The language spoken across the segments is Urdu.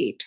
8।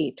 8।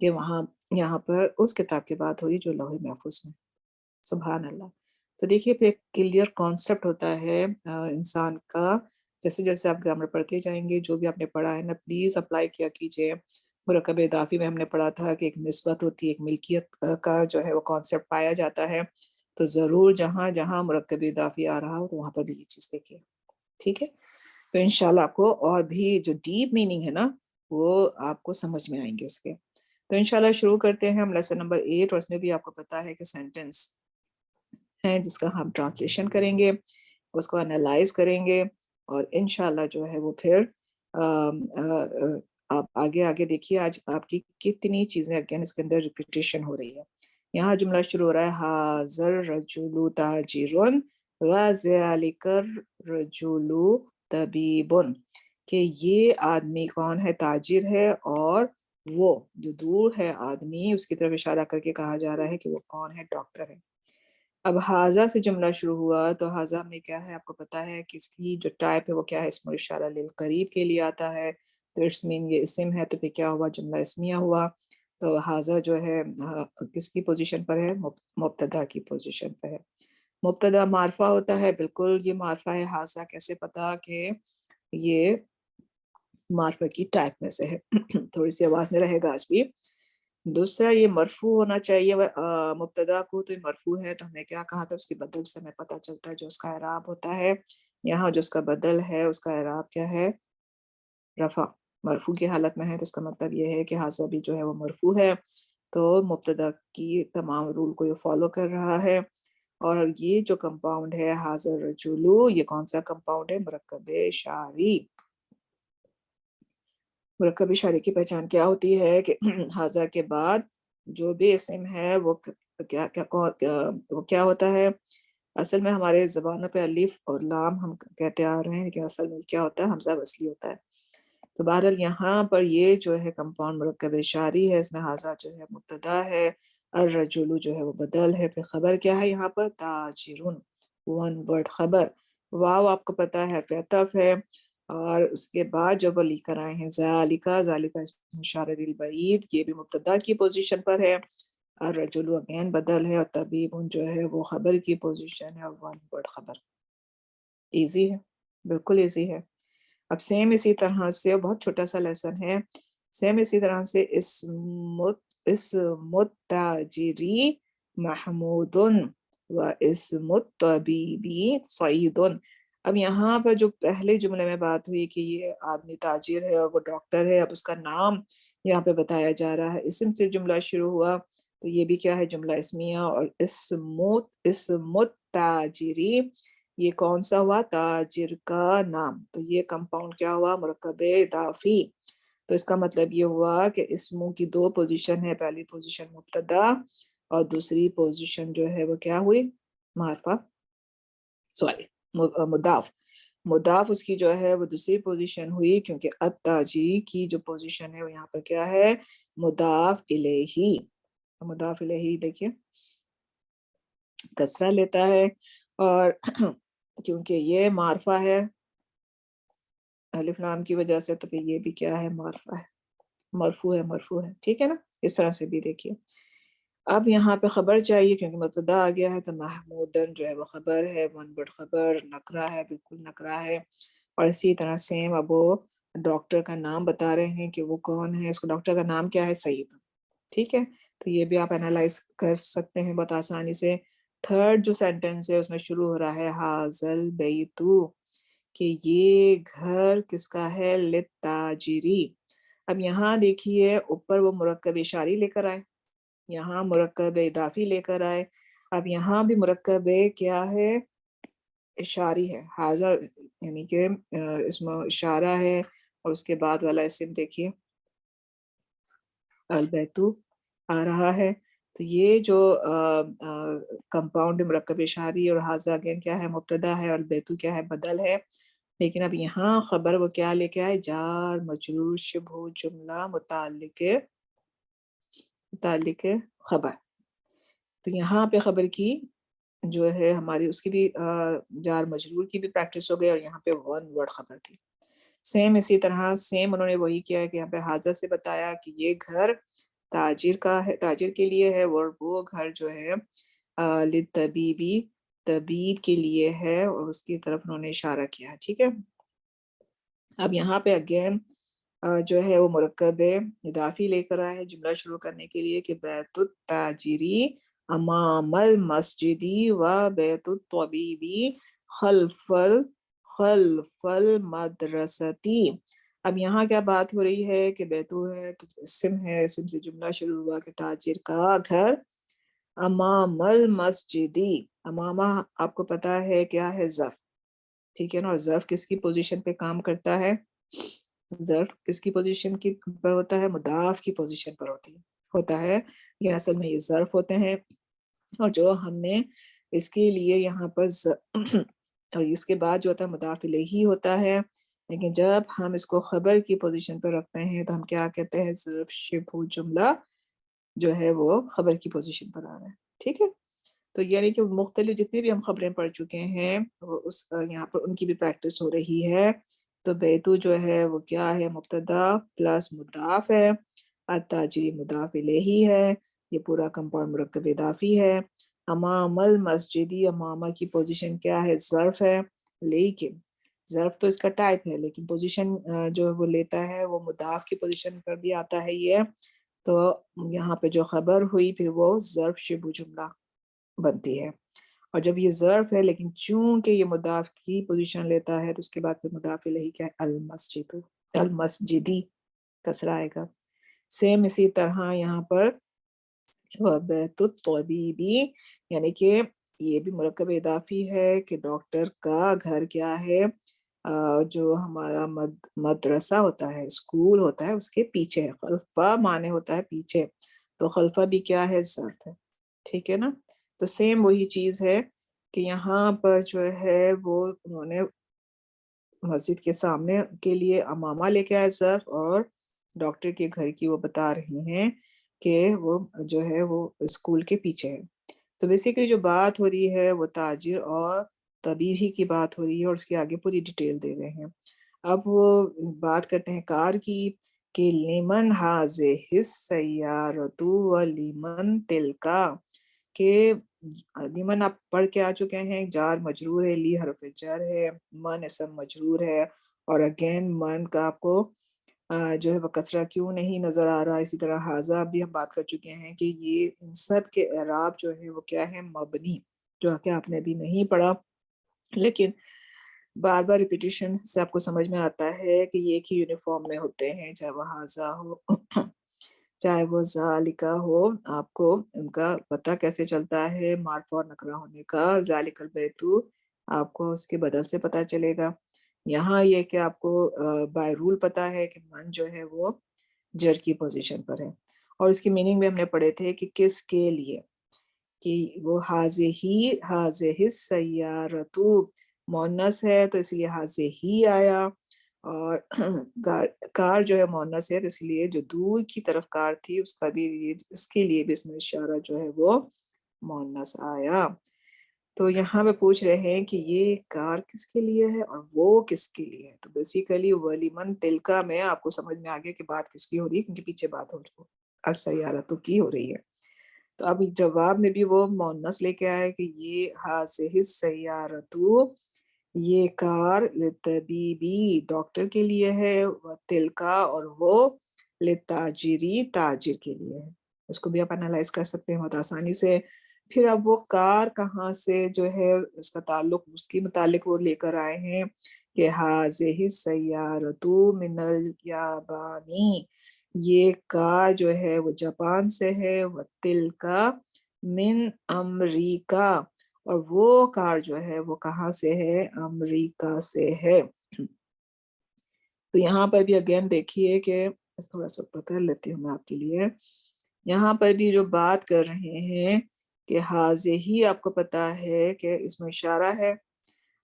کہ وہاں یہاں پر اس کتاب کی بات ہو رہی جو لوح محفوظ میں. سبحان اللہ. تو دیکھیے پھر ایک کلیئر کانسیپٹ ہوتا ہے انسان کا. جیسے جیسے آپ گرامر پڑھتے جائیں گے جو بھی آپ نے پڑھا ہے نا پلیز اپلائی کیا کیجیے. مرکب اضافی میں ہم نے پڑھا تھا کہ ایک نسبت ہوتی ہے، ایک ملکیت کا جو ہے وہ کانسیپٹ پایا جاتا ہے. تو ضرور جہاں جہاں مرکب اضافی آ رہا ہو تو وہاں پر بھی یہ چیز دیکھیے. ٹھیک ہے، تو انشاءاللہ آپ کو اور بھی جو ڈیپ میننگ ہے نا وہ آپ کو سمجھ میں آئیں گے اس کے. تو انشاءاللہ شروع کرتے ہیں ہم لیسن نمبر 8، اور اس میں بھی آپ کو پتا ہے کہ سینٹنس ہے جس کا ہم ٹرانسلیشن کریں گے، اس کو انالائز کریں گے، اور انشاءاللہ جو ہے وہ پھر آپ آگے آگے دیکھیے آج آپ کی کتنی چیزیں اگین اس کے اندر ریپیٹیشن ہو رہی ہے. یہاں جملہ شروع ہو رہا ہے حاضر رجل تاجر وذلک الرجل طبیب، کہ یہ آدمی کون ہے؟ تاجر ہے، اور وہ جو دور ہے آدمی اس کی طرف اشارہ کر کے کہا جا رہا ہے کہ وہ کون ہے؟ ڈاکٹر ہے. اب حاضہ سے جملہ شروع ہوا تو حاضہ میں کیا ہے آپ کو پتا ہے کہ اس کی جو ٹائپ ہے وہ کیا ہے؟ اسم اشارہ للقریب کے لیے آتا ہے. تو اٹس مین یہ اسم ہے، تو پھر کیا ہوا؟ جملہ اسمیہ ہوا. تو حاضہ جو ہے کس کی پوزیشن پر ہے؟ مبتدا کی پوزیشن پر ہے. مبتدا معرفہ ہوتا ہے، بالکل یہ معرفہ ہے. حاضہ کیسے پتا کہ یہ معرفہ کی ٹائپ میں سے ہے؟ تھوڑی سی آواز میں رہے گا آج بھی. دوسرا یہ مرفوع ہونا چاہیے مبتدا کو، تو یہ مرفوع ہے تو ہم نے کیا کہا تھا؟ اس کے بدل سے ہمیں پتہ چلتا ہے جو اس کا اعراب ہوتا ہے. یہاں جو اس کا بدل ہے اس کا اعراب کیا ہے؟ رفع. مرفوع کی حالت میں ہے تو اس کا مطلب یہ ہے کہ حاضہ بھی جو ہے وہ مرفوع ہے. تو مبتدا کی تمام رول کو یہ فالو کر رہا ہے. اور یہ جو کمپاؤنڈ ہے حاضر رجولو، یہ کون سا کمپاؤنڈ ہے؟ مرکب اشاری. مرکب اشارے کی پہچان کیا ہوتی ہے کہ حاضہ کے بعد جو بھی اسم ہے وہ کیا ہوتا ہے؟ اصل میں ہمارے زبانوں پہ الف اور لام ہم کہتے آ رہے ہیں، لیکن اصل میں کیا ہوتا ہے؟ حمزہ وصلی ہوتا ہے. تو بہرحال یہاں پر یہ جو ہے کمپاؤنڈ مرکب اشاری ہے، اس میں حاضہ جو ہے مبتدا ہے، الرجل جو ہے وہ بدل ہے. پھر خبر کیا ہے یہاں پر؟ تاجرون، ون ورڈ خبر. واو آپ کو پتا ہے عطف ہے، اور اس کے بعد جو وہ لے کر آئے ہیں ذالکا، ذالکا اشارہ للبعید، یہ بھی مبتدا کی پوزیشن پر ہے. الرجل اگین بدل ہے، اور طبیب جو ہے وہ خبر کی پوزیشن ہے، اور ون ورڈ خبر. ایزی ہے، بالکل ایزی ہے. اب سیم اسی طرح سے بہت چھوٹا سا لیسن ہے، سیم اسی طرح سے اسم التاجری محمود و اسم الطبیبی سعید. اب یہاں پر جو پہلے جملے میں بات ہوئی کہ یہ آدمی تاجر ہے اور وہ ڈاکٹر ہے، اب اس کا نام یہاں پہ بتایا جا رہا ہے. اسم سے جملہ شروع ہوا تو یہ بھی کیا ہے؟ جملہ اسمیہ. اور اسم التاجری یہ کون سا ہوا؟ تاجر کا نام. تو یہ کمپاؤنڈ کیا ہوا؟ مرکب اضافی. تو اس کا مطلب یہ ہوا کہ اسموں کی دو پوزیشن ہے، پہلی پوزیشن مبتدا اور دوسری پوزیشن جو ہے وہ کیا ہوئی؟ معرفہ، سوری مضاف. مضاف اس کی جو ہے وہ دوسری پوزیشن ہوئی، کیونکہ التاجری کی جو پوزیشن ہے وہ یہاں پر کیا ہے؟ مضاف الیہ. مضاف الیہ دیکھیے کسرہ لیتا ہے، اور کیونکہ یہ معرفہ ہے الف لام کی وجہ سے، تو پھر یہ بھی کیا ہے؟ معرفہ ہے، مرفوع ہے، مرفوع ہے. ٹھیک ہے نا؟ اس طرح سے بھی دیکھیے. اب یہاں پہ خبر چاہیے کیونکہ مبتدا آ گیا ہے، تو محمودن جو ہے وہ خبر ہے، ون ورڈ خبر، نکرہ ہے، بالکل نکرہ ہے. اور اسی طرح سیم اب وہ ڈاکٹر کا نام بتا رہے ہیں کہ وہ کون ہے، اس کو ڈاکٹر کا نام کیا ہے؟ سعید. ٹھیک ہے، تو یہ بھی آپ انالائز کر سکتے ہیں بہت آسانی سے. تھرڈ جو سینٹنس ہے اس میں شروع ہو رہا ہے حاضل بیتو، کہ یہ گھر کس کا ہے؟ للتاجری. اب یہاں دیکھیے اوپر وہ مرکب اشاری لے کر آئے، یہاں مرکب اضافی لے کر آئے. اب یہاں بھی مرکب کیا ہے؟ اشاری ہے. حاضر یعنی کہ اسم اشارہ ہے، اور اس کے بعد والا اسم دیکھیے البیتو آ رہا ہے. تو یہ جو کمپاؤنڈ مرکب اشاری اور حاضر اگین کیا ہے؟ مبتدا ہے، اور البیتو کیا ہے؟ بدل ہے. لیکن اب یہاں خبر وہ کیا لے کے آئے؟ جار مجرور شبہ جملہ متعلق خبر. تو یہاں پہ خبر کی جو ہے ہماری اس کی بھی جار مجرور کی بھی پریکٹس ہو گئی، اور یہاں پہ ون ورڈ خبر تھی. سیم اسی طرح سیم انہوں نے وہی کیا ہے کہ یہاں پہ حاضر سے بتایا کہ یہ گھر تاجر کا ہے، تاجر کے لیے ہے، اور وہ گھر جو ہے للطبیبی، طبیب کے لیے ہے، اور اس کی طرف انہوں نے اشارہ کیا. ٹھیک ہے. اب یہاں پہ اگین جو ہے وہ مرکب اضافی لے کر آئے جملہ شروع کرنے کے لیے کہ بیت التاجری امام المسجدی و بیت الطبیبی خلف المدرستی. اب یہاں کیا بات ہو رہی ہے کہ بیتو ہے تو اسم ہے، اسم سے جملہ شروع ہوا کہ تاجر کا گھر امام المسجدی. امامہ آپ کو پتا ہے کیا ہے؟ ظرف. ٹھیک ہے نا. اور ظرف کس کی پوزیشن پہ کام کرتا ہے؟ ظرف کس کی پوزیشن کی پر ہوتا ہے؟ مضاف کی پوزیشن پر ہوتا ہے. یہ اصل میں یہ ظرف ہوتے ہیں، اور جو ہم نے اس کے لیے یہاں پر اور اس کے بعد جو ہوتا ہے مضاف الیہ ہوتا ہے، لیکن جب ہم اس کو خبر کی پوزیشن پر رکھتے ہیں تو ہم کیا کہتے ہیں؟ ظرف شبہ جملہ جو ہے وہ خبر کی پوزیشن پر آ رہا ہے. ٹھیک ہے. تو یعنی کہ مختلف جتنی بھی ہم خبریں پڑھ چکے ہیں اس یہاں پر ان کی بھی پریکٹس ہو رہی ہے. تو بیتو جو ہے وہ کیا ہے؟ مبتدا پلس مضاف ہے، التاجری مضاف الیہ ہے، یہ پورا کمپاؤنڈ مرکب اضافی ہے. امام المسجدی، امامہ کی پوزیشن کیا ہے؟ ظرف ہے، لیکن ظرف تو اس کا ٹائپ ہے، لیکن پوزیشن جو وہ لیتا ہے وہ مضاف کی پوزیشن پر بھی آتا ہے یہ. تو یہاں پہ جو خبر ہوئی پھر وہ ظرف شبہ جملہ بنتی ہے. اور جب یہ ظرف ہے لیکن چونکہ یہ مضاف کی پوزیشن لیتا ہے تو اس کے بعد پھر مضاف الیہ کیا ہے؟ المسجد، المسجدی کسرہ آئے گا. سیم اسی طرح یہاں پر بیت الطبیبی، یعنی کہ یہ بھی مرکب اضافی ہے کہ ڈاکٹر کا گھر کیا ہے؟ جو ہمارا مدرسہ ہوتا ہے، اسکول ہوتا ہے، اس کے پیچھے ہے. خلفہ معنی ہوتا ہے پیچھے، تو خلفہ بھی کیا ہے؟ ظرف ہے. ٹھیک ہے نا. تو سیم وہی چیز ہے کہ یہاں پر جو ہے وہ انہوں نے مسجد کے سامنے کے لیے امامہ لے کے آئے ظرف، اور ڈاکٹر کے گھر کی وہ بتا رہی ہیں کہ وہ جو ہے وہ اسکول کے پیچھے ہے. تو بیسیکلی جو بات ہو رہی ہے وہ تاجر اور طبیب ہی کی بات ہو رہی ہے، اور اس کے آگے پوری ڈیٹیل دے رہے ہیں. اب وہ بات کرتے ہیں کار کی کہ لیمن ہاذہ السیارۃ و لیمن تلکا، کہ لیمن آپ پڑھ کے آ چکے ہیں، جار مجرور ہے، لی حرف جر ہے، من اسم مجرور ہے، اور اگین من کا آپ کو جو ہے وہ کسرہ کیوں نہیں نظر آ رہا. اسی طرح حاذہ بھی ہم بات کر چکے ہیں کہ یہ ان سب کے اعراب جو ہے وہ کیا ہے؟ مبنی، جو کہ آپ نے ابھی نہیں پڑھا، لیکن بار بار ریپیٹیشن سے آپ کو سمجھ میں آتا ہے کہ یہ ایک ہی یونیفارم میں ہوتے ہیں، چاہے وہ حاذہ ہو چاہے وہ ذالکہ ہو. آپ کو ان کا پتہ کیسے چلتا ہے؟ معرفہ اور نکرہ ہونے کا. ذالک البیت آپ کو اس کے بدل سے پتہ چلے گا. یہاں یہ کہ آپ کو بائی رول پتہ ہے کہ من جو ہے وہ جر کی پوزیشن پر ہے، اور اس کی میننگ میں ہم نے پڑھے تھے کہ کس کے لیے، کہ وہ حاذہ السیارۃ مؤنث ہے تو اس لیے حاذہ ہی آیا، اور کار جو ہے مؤنث ہے تو اس لیے جو دور کی طرف کار تھی اس کا بھی اس کے لیے بھی اس میں اشارہ جو ہے وہ مؤنث آیا. تو یہاں پہ پوچھ رہے ہیں کہ یہ کار کس کے لیے ہے اور وہ کس کے لیے ہے. تو بیسیکلی ولیمن تلکا میں آپ کو سمجھ میں آ گیا کہ بات کس کی ہو رہی ہے، کیونکہ پیچھے بات ہو رہی ہے السیارۃ کی ہو رہی ہے. تو اب جواب میں بھی وہ مؤنث لے کے آئے کہ یہ حاذہ السیارۃ، یہ کار للطبیبی ڈاکٹر کے لیے ہے، و تلکا اور وہ للتاجری تاجر کے لیے ہے. اس کو بھی آپ انالائز کر سکتے ہیں بہت آسانی سے. پھر اب وہ کار کہاں سے جو ہے اس کا تعلق، اس کے متعلق وہ لے کر آئے ہیں کہ حاذہ السیارۃ من الیابانی، یہ کار جو ہے وہ جاپان سے ہے، و تلکا من امریکہ، اور وہ کار جو ہے وہ کہاں سے ہے؟ امریکہ سے ہے. تو یہاں پر بھی اگین دیکھیے کہ تھوڑا سا اوپر کر لیتی ہوں میں آپ کے لیے. یہاں پر بھی جو بات کر رہے ہیں کہ حاذہ ہی آپ کو پتا ہے کہ اس میں اشارہ ہے،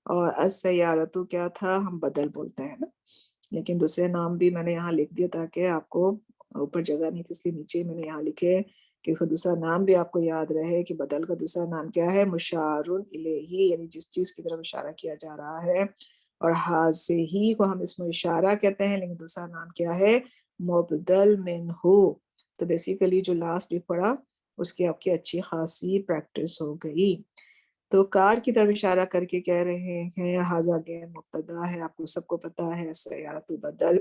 اور السیارۃ کیا تھا؟ ہم بدل بولتے ہیں نا، لیکن دوسرے نام بھی میں نے یہاں لکھ دیا تاکہ آپ کو اوپر جگہ نہیں تھی، اس لیے نیچے میں نے یہاں لکھے کہ اس کا دوسرا نام بھی آپ کو یاد رہے کہ بدل کا دوسرا نام کیا ہے؟ مشار الیہ، یعنی جس چیز کی طرف اشارہ کیا جا رہا ہے. اور حاذہ ہی کو ہم اس میں اشارہ کہتے ہیں، لیکن دوسرا نام کیا ہے؟ مبدل منہ، تو بیسیکلی جو لاسٹ بھی پڑھا اس کی آپ کی اچھی خاصی پریکٹس ہو گئی. تو کار کی طرف اشارہ کر کے کہہ رہے ہیں حاضہ گے مبتدا ہے، آپ کو سب کو پتا ہے سیارۃ بدل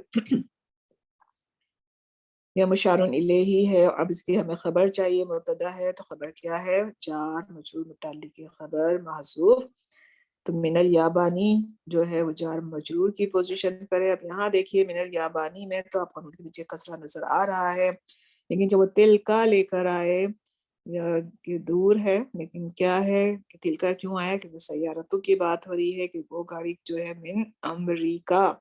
یا مشارون الیہ ہے. اب اس کی ہمیں خبر چاہیے، مبتدا ہے تو خبر کیا ہے؟ جار مجرور متعلق خبر محذوف. تو من الیابانی جو ہے وہ جار مجرور کی پوزیشن پر ہے. اب یہاں دیکھیے من الیابانی میں تو آپ کو نیچے کسرہ نظر آ رہا ہے، لیکن جب وہ تل کا لے کر آئے کہ دور ہے، لیکن کیا ہے کہ تل کا کیوں آیا؟ کیونکہ سیارتوں کی بات ہو رہی ہے کہ وہ گاڑی جو ہے من امریکہ.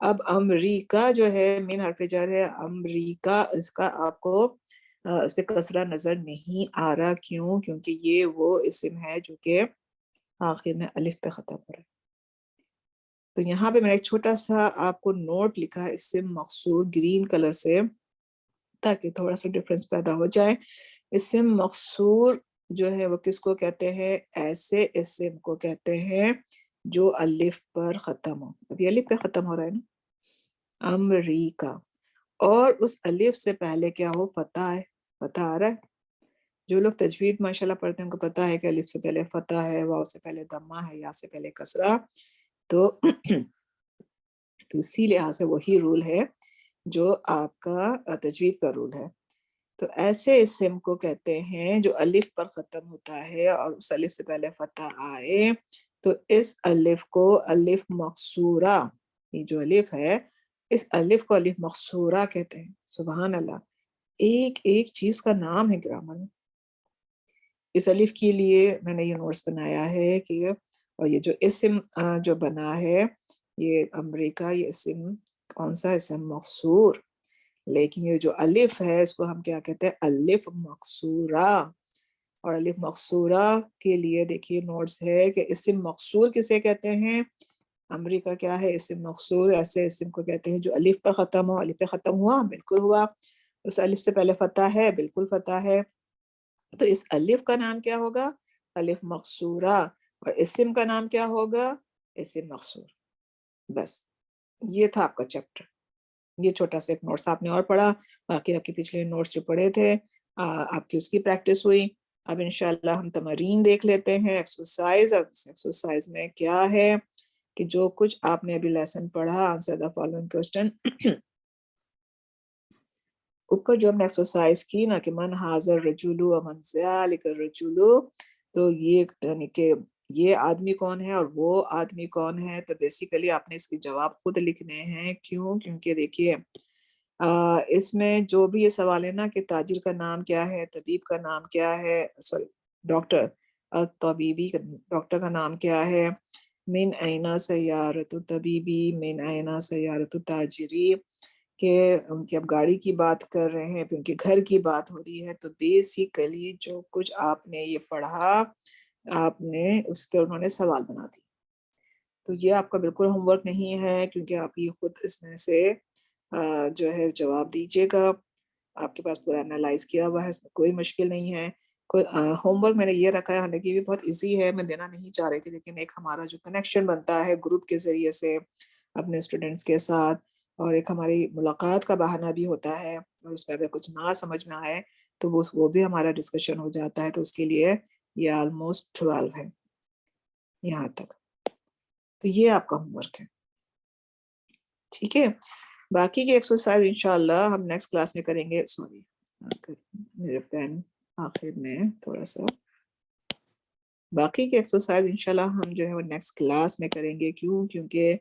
اب امریکہ جو ہے من حرف جر ہے، امریکہ اس کا آپ کو اس پہ کسرہ نظر نہیں آ رہا. کیوں؟ کیونکہ یہ وہ اسم ہے جو کہ آخر میں الف پہ ختم ہو رہا ہے. تو یہاں پہ میں نے ایک چھوٹا سا آپ کو نوٹ لکھا ہے اسم مقصور گرین کلر سے، تاکہ تھوڑا سا ڈفرینس پیدا ہو جائے. اسم مقصور جو ہے وہ کس کو کہتے ہیں؟ ایسے اسم کو کہتے ہیں جو الف پر ختم ہو. ابھی الف پہ ختم ہو رہا ہے نا، امریکہ، اور اس الف سے پہلے کیا ہو؟ فتح ہے. فتح آ رہا ہے. جو لوگ تجوید ماشاءاللہ پڑھتے ہیں ان کو پتا ہے کہ الف سے پہلے فتح ہے، واو سے پہلے دمہ ہے، یا سے پہلے کسرہ. تو اسی لحاظ سے وہی رول ہے جو آپ کا تجوید کا رول ہے. تو ایسے اسم کو کہتے ہیں جو الف پر ختم ہوتا ہے اور اس الف سے پہلے فتح آئے. تو اس الف کو الف مقصورہ، یہ جو الف ہے اس الف کو الف مقصورہ کہتے ہیں. سبحان اللہ، ایک ایک چیز کا نام ہے گرامر میں. اس الف کے لیے میں نے یہ نوٹس بنایا ہے کہ، اور یہ جو اسم جو بنا ہے یہ امریکہ، یہ اسم کون سا؟ اسم مقصور. لیکن یہ جو الف ہے اس کو ہم کیا کہتے ہیں؟ الف مقصورہ. اور الف مقصورہ کے لیے دیکھیے نوٹس ہے کہ اسم مقصور کسے کہتے ہیں؟ امریکہ کیا ہے؟ اسم مقصور ایسے اسم کو کہتے ہیں جو الف پر ختم ہو. الف پہ ختم ہوا؟ بالکل ہوا. اس الف سے پہلے فتح ہے؟ بالکل فتح ہے. تو اس الف کا نام کیا ہوگا؟ الف مقصورہ. اور اسم کا نام کیا ہوگا؟ اسم مقصور. بس یہ تھا آپ کا چیپٹر. یہ چھوٹا سا ایک نوٹس آپ نے اور پڑھا، باقی آپ کے پچھلے نوٹس جو پڑھے تھے آپ کی اس کی پریکٹس ہوئی. اب انشاءاللہ ہم تمارین دیکھ لیتے ہیں، ایکسرسائز. اور اس ایکسرسائز میں کیا ہے کہ جو کچھ آپ نے ابھی لیسن پڑھا، آنسر دا فالوئنگ کوسچن. اوپر جو ہم نے ایکسرسائز کی نا کہ من حاضر رجولو و من ذالک الرجولو، تو یہ یعنی کہ یہ آدمی کون ہے اور وہ آدمی کون ہے. تو بیسیکلی آپ نے اس کے جواب خود لکھنے ہیں. کیوں؟ کیونکہ دیکھیے اس میں جو بھی یہ سوال ہے نا کہ تاجر کا نام کیا ہے، طبیب کا نام کیا ہے، سوری ڈاکٹر، طبیبی ڈاکٹر کا نام کیا ہے، من اینا سیارت طبیبی، من اینا سیارت تاجری، کہ ان کی اب گاڑی کی بات کر رہے ہیں، ان کے گھر کی بات ہو رہی ہے. تو بیسیکلی جو کچھ آپ نے یہ پڑھا آپ نے اس پہ انہوں نے سوال بنا دی. تو یہ آپ کا بالکل ہوم ورک نہیں ہے، کیونکہ آپ یہ خود اس میں سے جو ہے جواب دیجیے گا. آپ کے پاس پورا انالائز کیا ہوا ہے، اس میں کوئی مشکل نہیں ہے. کوئی ہوم ورک میں نے یہ رکھا ہے، حالانکہ یہ بھی بہت ایزی ہے، میں دینا نہیں چاہ رہی تھی، لیکن ایک ہمارا جو کنیکشن بنتا ہے گروپ کے ذریعے سے اپنے اسٹوڈنٹس کے ساتھ، اور ایک ہماری ملاقات کا بہانہ بھی ہوتا ہے، اور اس میں اگر کچھ نہ سمجھ میں آئے تو وہ بھی ہمارا ڈسکشن ہو جاتا ہے. تو اس کے لیے یہ آلموسٹ 12 ہے یہاں تک. تو یہ آپ کا ہوم ورک ہے، ٹھیک ہے. باقی کی ایکسرسائز انشاءاللہ ہم نیکسٹ کلاس میں کریں گے. سوری میرے پین آخر میں تھوڑا سا، باقی کی ایکسرسائز انشاءاللہ ہم جو ہے وہ نیکسٹ کلاس میں کریں گے. کیوں؟ کیونکہ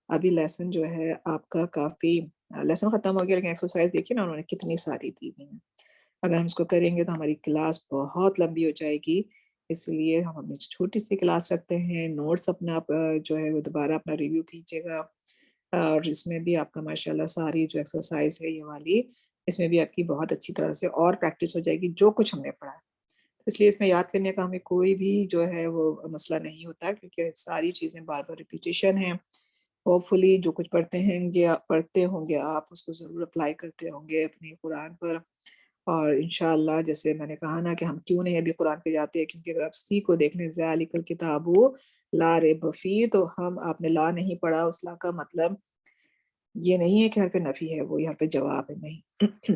ابھی لیسن جو ہے آپ کا کافی لیسن ختم ہو گیا، لیکن ایکسرسائز دیکھیے نا انہوں نے کتنی ساری دی ہوئی ہیں. اگر ہم اس کو کریں گے تو ہماری کلاس بہت لمبی ہو جائے گی. اس لیے ہم اپنی چھوٹی سی کلاس رکھتے ہیں. نوٹس اپنا آپ جو ہے وہ دوبارہ اپنا ریویو کیجیے گا، اور اس میں بھی آپ کا ماشاءاللہ ساری جو ایکسرسائز ہے یہ والی، اس میں بھی آپ کی بہت اچھی طرح سے اور پریکٹس ہو جائے گی جو کچھ ہم نے پڑھا ہے. اس لیے اس میں یاد کرنے کا ہمیں کوئی بھی جو ہے وہ مسئلہ نہیں ہوتا، کیونکہ ساری چیزیں بار بار ریپیٹیشن ہیں. ہوپ فلی جو کچھ پڑھتے ہوں گے آپ اس کو ضرور اپلائی کرتے ہوں گے اپنی قرآن پر. اور انشاءاللہ جیسے میں نے کہا نا کہ ہم کیوں نہیں ابھی قرآن پہ جاتے ہیں، کیونکہ اگر آپ سی کو دیکھ لیں ذالک الکتاب لا ریب فیہ، تو آپ نے لا نہیں پڑھا. اس لا کا مطلب یہ نہیں ہے کہ حرف نفی ہے، وہ یہاں پہ جواب ہے، نہیں.